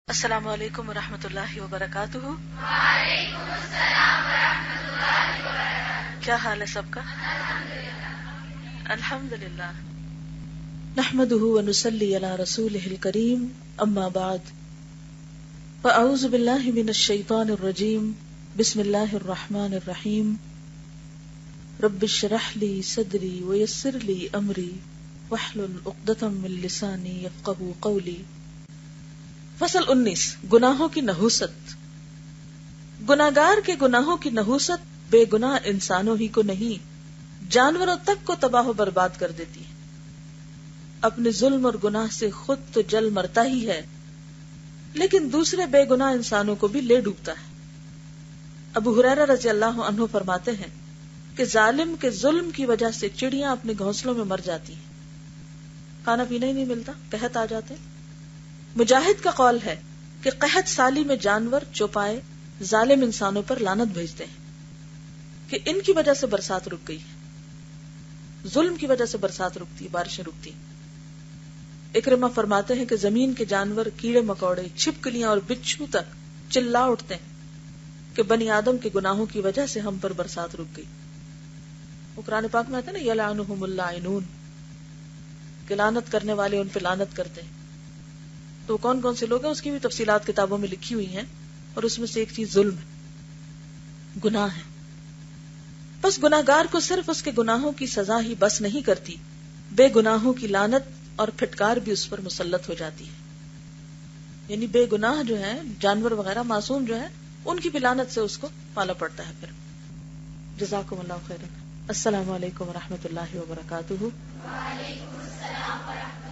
السلام علیکم ورحمۃ اللہ وبرکاتہ۔ وعلیکم السلام ورحمۃ اللہ وبرکاتہ۔ کیا حال ہے سب کا؟ الحمدللہ۔ نحمدہ ونصلی علی رسولہ الکریم، اما بعد فاعوذ باللہ من الشیطان الرجیم، بسم اللہ الرحمن الرحیم۔ رب اشرح لی صدری ویسر لی امری واحلل عقدۃ من لسانی یفقہوا قولی۔ فصل 19، گناہوں کی نحوست۔ گناہگار کے گناہوں کی نحوست بے گناہ انسانوں ہی کو نہیں، جانوروں تک کو تباہ و برباد کر دیتی ہے۔ اپنے ظلم اور گناہ سے خود تو جل مرتا ہی ہے، لیکن دوسرے بے گناہ انسانوں کو بھی لے ڈوبتا ہے۔ ابو ہریرہ رضی اللہ عنہ فرماتے ہیں کہ ظالم کے ظلم کی وجہ سے چڑیاں اپنے گھونسلوں میں مر جاتی ہیں، کھانا پینا ہی نہیں ملتا، قحط آ جاتے۔ مجاہد کا قول ہے کہ قحط سالی میں جانور چوپائے ظالم انسانوں پر لعنت بھیجتے ہیں کہ ان کی وجہ سے برسات رک گئی ہے، ظلم کی وجہ سے برسات رکتی، بارشیں رکتی۔ اکرمہ فرماتے ہیں کہ زمین کے جانور، کیڑے مکوڑے، چھپکلیاں اور بچھو تک چلا اٹھتے ہیں کہ بنی آدم کے گناہوں کی وجہ سے ہم پر برسات رک گئی۔ وہ قرآن پاک میں آتا ہے نا، یلعنہم اللاعنون، کہ لعنت کرنے والے ان پہ لعنت کرتے ہیں۔ تو کون کون سے لوگ ہیں اس کی بھی تفصیلات کتابوں میں لکھی ہوئی ہیں، اور اس میں سے ایک چیز ظلم ہے، گناہ ہے۔ بس گناہگار کو صرف اس کے گناہوں کی سزا ہی بس نہیں کرتی، بے گناہوں کی لعنت اور پھٹکار بھی اس پر مسلط ہو جاتی ہے۔ یعنی بے گناہ جو ہیں، جانور وغیرہ معصوم جو ہیں، ان کی بھی لعنت سے اس کو پالا پڑتا ہے پھر۔ جزاکم اللہ خیرا۔ السلام علیکم ورحمۃ اللہ وبرکاتہ۔ وعلیکم السلام ورحمۃ